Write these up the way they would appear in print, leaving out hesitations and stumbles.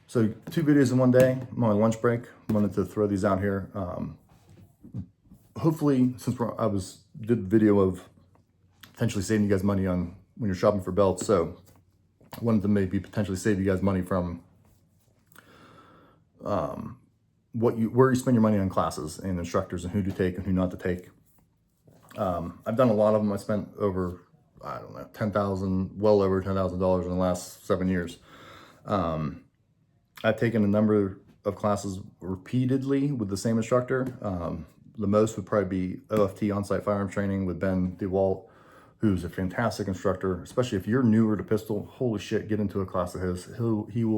So 2 videos in one day. I'm on my lunch break. Wanted to throw these out here. Hopefully, since did the video of potentially saving you guys money on when you're shopping for belts. So I wanted to maybe potentially save you guys money from where you spend your money on classes and instructors and who to take and who not to take. I've done a lot of them. I spent over, I don't know, well over $10,000 in the last 7 years. I've taken a number of classes repeatedly with the same instructor. The most would probably be OFT on-site firearms training with Ben DeWalt, who's a fantastic instructor. Especially if you're newer to pistol, holy shit, get into a class of his. You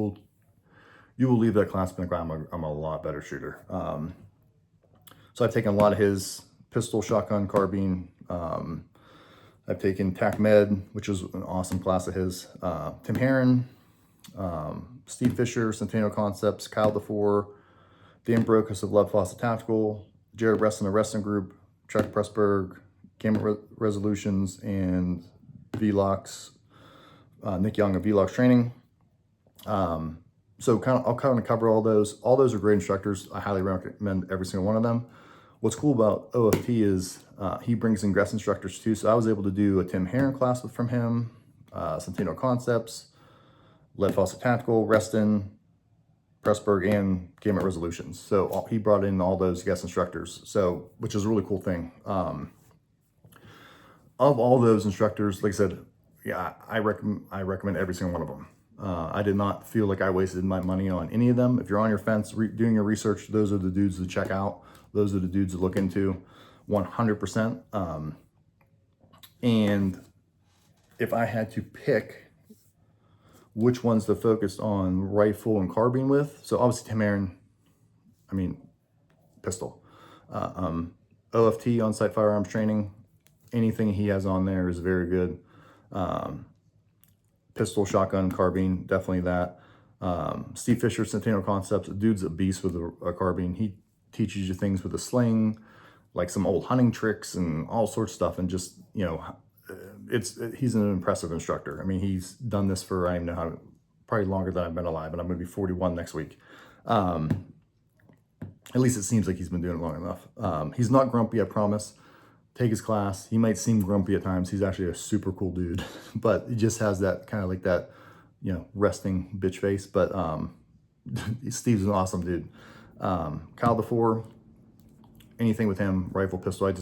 will leave that class being like, I'm a lot better shooter. So I've taken a lot of his pistol, shotgun, carbine. I've taken TAC Med, which is an awesome class of his. Tim Herron, Steve Fisher, Centennial Concepts, Kyle DeFore, Dan Brokus of Lead Fawcett Tactical, Jared Reston of Reston Group, Chuck Pressberg, Gamma Resolutions, and VLOX, Nick Young of VLOX Training. So I'll kind of cover all those. All those are great instructors. I highly recommend every single one of them. What's cool about OFT is he brings in guest instructors too. So I was able to do a Tim Herron class from him, Centennial Concepts, Lead Fawcett Tactical, Reston, Pressberg, and Gamut Resolutions. So he brought in all those guest instructors, so which is a really cool thing. Of all those instructors, like I said, yeah, I recommend every single one of them. I did not feel like I wasted my money on any of them. If you're on your fence doing your research, those are the dudes to check out. Those are the dudes to look into 100%. And if I had to pick which ones to focus on rifle and carbine with, so obviously Tim Herron, pistol. OFT, on-site firearms training, anything he has on there is very good. Pistol, shotgun, carbine, definitely that. Steve Fisher, Centennial Concepts, the dude's a beast with a carbine. He teaches you things with a sling, like some old hunting tricks and all sorts of stuff. And just, he's an impressive instructor. I mean, he's done this for, I don't know how, probably longer than I've been alive, and I'm going to be 41 next week. At least it seems like he's been doing it long enough. He's not grumpy, I promise. Take his class. He might seem grumpy at times. He's actually a super cool dude, but he just has that kind of like that, resting bitch face. But Steve's an awesome dude. Kyle DeFore, anything with him, rifle, pistol. I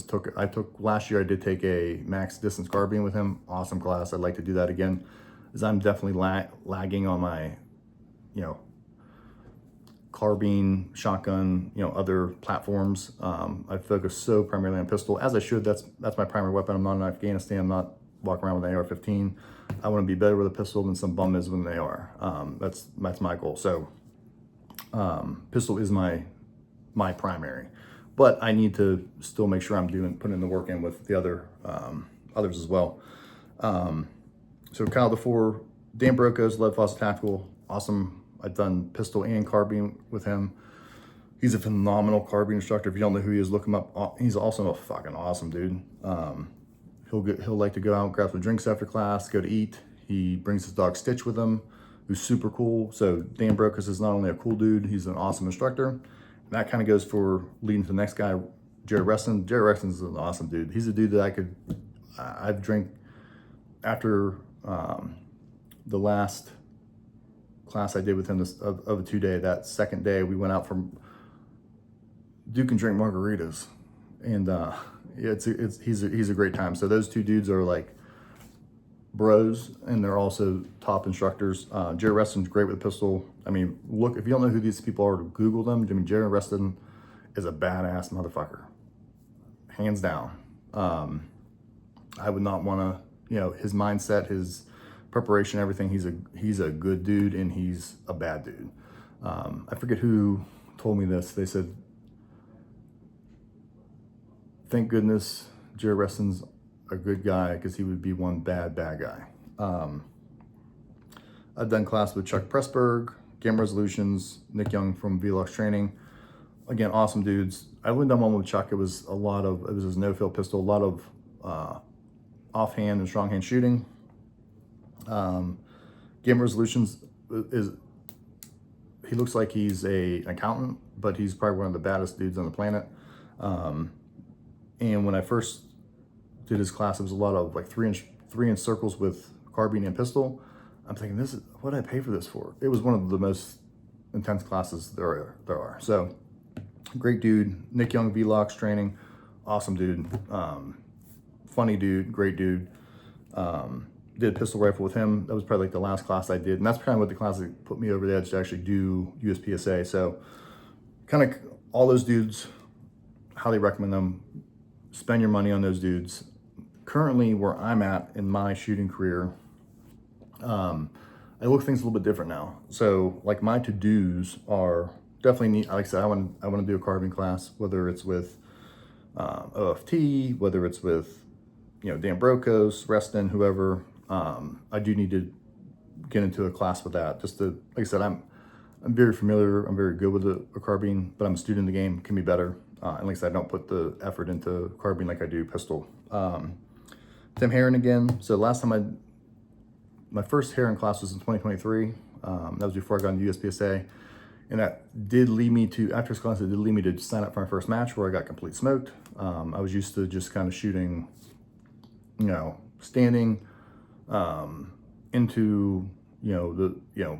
took last year, I did take a max distance carbine with him. Awesome class. I'd like to do that again, as I'm definitely lagging on my, carbine, shotgun, other platforms. I focus so primarily on pistol, as I should. That's my primary weapon. I'm not in Afghanistan. I'm not walking around with an AR-15. I want to be better with a pistol than some bum is with an AR. That's my goal. So pistol is my primary, but I need to still make sure I'm putting the work in with the others as well. So Kyle DeFore, Dan Brokus, Lead Fawcett Tactical, awesome. I've done pistol and carbine with him. He's a phenomenal carbine instructor. If you don't know who he is, look him up. He's also a fucking awesome dude. He'll like to go out and grab some drinks after class, go to eat. He brings his dog Stitch with him, who's super cool. So Dan Brokus is not only a cool dude, he's an awesome instructor. And that kind of goes for leading to the next guy, Jared Reston. Jared Reston is an awesome dude. He's a dude that I've drank after the last class I did with him of a 2-day. That second day we went out from Duke and drink margaritas, and he's a great time. So those two dudes are like bros, and they're also top instructors. Jared Reston's great with a pistol. I mean, look, if you don't know who these people are, Google them. I mean, Jared Reston is a badass motherfucker, hands down. I would not want to, his mindset, his preparation, everything. He's a good dude, and he's a bad dude. I forget who told me this. They said, thank goodness Jared Reston's a good guy, because he would be one bad guy. I've done class with Chuck Pressberg, Gamma Resolutions, Nick Young from VLOX Training. Again, awesome dudes. I wouldn't done one with Chuck. It was his no-fill pistol, a lot of offhand and strong hand shooting. Gamma Resolutions he looks like he's an accountant, but he's probably one of the baddest dudes on the planet. And when I first did his class, it was a lot of like 3-inch circles with carbine and pistol. I'm thinking, this is what did I pay for this for? It was one of the most intense classes there are. So great dude. Nick Young V-Locks training, awesome dude. Funny dude, great dude. Did pistol rifle with him. That was probably like the last class I did, and that's kind of what the class that put me over the edge to actually do USPSA. So kind of all those dudes, highly recommend them. Spend your money on those dudes. Currently, where I'm at in my shooting career, I look at things a little bit different now. So like my to-dos are definitely neat. Like I said, I want to do a carbine class, whether it's with OFT, whether it's with, you know, Dan Brokos, Reston, whoever. I do need to get into a class with that. Just to, like I said, I'm very familiar. I'm very good with a carbine, but I'm a student in the game. Can be better. And like I said, I don't put the effort into carbine like I do pistol. Tim Herron again. So last time my first Herron class was in 2023. That was before I got into USPSA. And that did lead me to, after this class, it did lead me to sign up for my first match where I got complete smoked. I was used to just kind of shooting, you know, standing into, you know,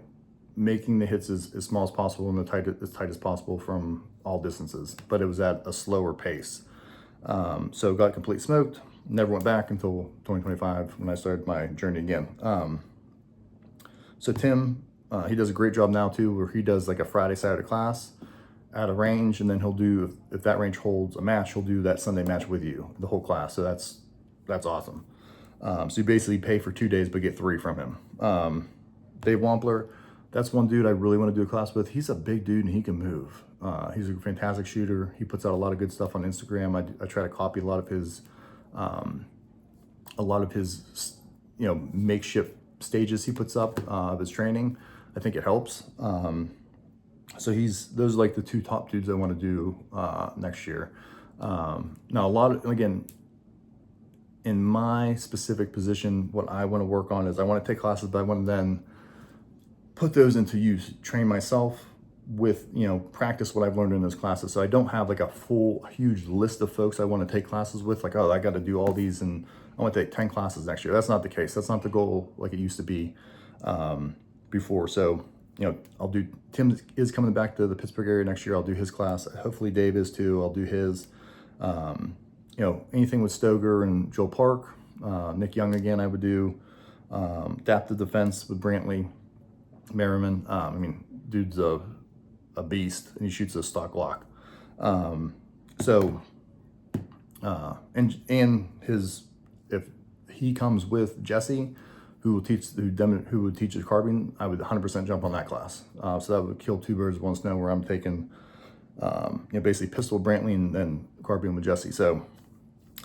making the hits as small as possible and as tight as possible from all distances, but it was at a slower pace. So got complete smoked, never went back until 2025 when I started my journey again. So Tim, he does a great job now too, where he does like a Friday, Saturday class at a range, and then he'll do, if that range holds a match, he'll do that Sunday match with you, the whole class. So that's awesome. So you basically pay for 2 days, but get 3 from him. Dave Wampler, that's one dude I really want to do a class with. He's a big dude and he can move. He's a fantastic shooter. He puts out a lot of good stuff on Instagram. I try to copy a lot of his, you know, makeshift stages he puts up of his training. I think it helps. So those are like the 2 top dudes I want to do next year. Now again, in my specific position, what I want to work on is I want to take classes, but I want to then put those into use, train myself with, you know, practice what I've learned in those classes. So I don't have like a full, huge list of folks I want to take classes with, like, oh, I got to do all these and I want to take 10 classes next year. That's not the case. That's not the goal like it used to be before. So, you know, Tim is coming back to the Pittsburgh area next year. I'll do his class. Hopefully Dave is too. I'll do his. You know, anything with Stoger and Joel Park, Nick Young again, I would do. Adaptive defense with Brantley, Merriman. I mean, dude's a beast, and he shoots a stock Glock. And if he comes with Jesse, who would teach his carbine, I would 100% jump on that class. So that would kill 2 birds with 1 stone, where I'm taking, you know, basically pistol Brantley and then carbine with Jesse. So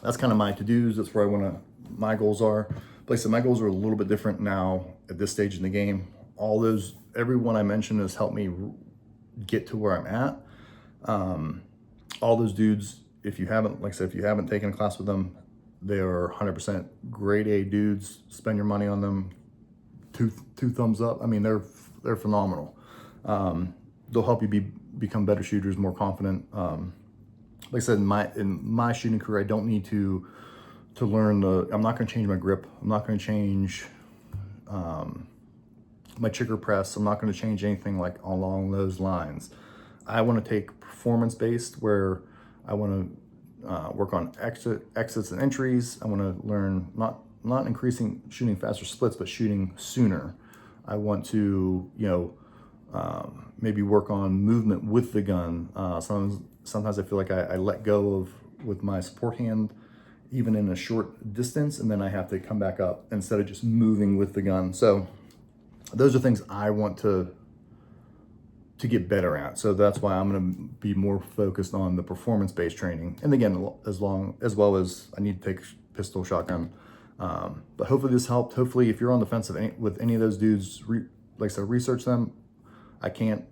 that's kind of my to-dos. That's where my goals are. But like I said, my goals are a little bit different now at this stage in the game. Everyone I mentioned has helped me get to where I'm at. All those dudes, if you haven't taken a class with them, they are 100% grade A dudes. Spend your money on them. Two thumbs up. I mean, they're phenomenal. They'll help you become better shooters, more confident. Like I said, in my shooting career, I don't need to learn I'm not going to change my grip. I'm not going to change my trigger press. I'm not going to change anything like along those lines. I want to take performance-based, where I want to work on exits and entries. I want to learn not increasing shooting faster splits, but shooting sooner. I want to, you know, maybe work on movement with the gun. Sometimes I feel like I let go with my support hand, even in a short distance, and then I have to come back up instead of just moving with the gun. So those are things I want to get better at. So that's why I'm going to be more focused on the performance-based training. And again, as well as I need to take pistol, shotgun. But hopefully this helped. Hopefully, if you're on the fence with any of those dudes, like I said, research them. I can't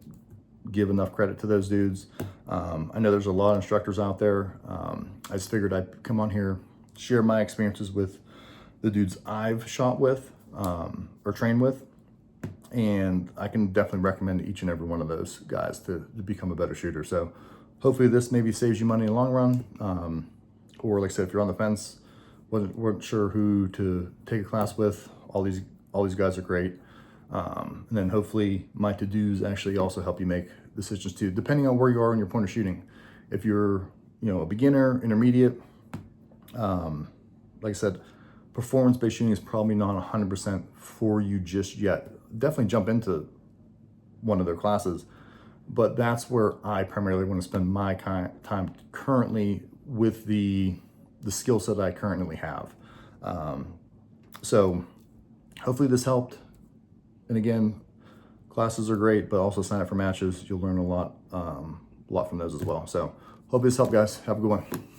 give enough credit to those dudes. I know there's a lot of instructors out there. I just figured I'd come on here, share my experiences with the dudes I've shot with or trained with. And I can definitely recommend each and every one of those guys to become a better shooter. So hopefully this maybe saves you money in the long run. Or like I said, if you're on the fence, weren't sure who to take a class with, all these guys are great. And then hopefully my to-dos actually also help you make decisions too, depending on where you are in your point of shooting. If you're, a beginner, intermediate, like I said, performance-based shooting is probably not 100% for you just yet. Definitely jump into one of their classes, but that's where I primarily want to spend my time currently with the skill set I currently have. So hopefully this helped. And again, classes are great, but also sign up for matches. You'll learn a lot from those as well. So hope this helped, guys. Have a good one.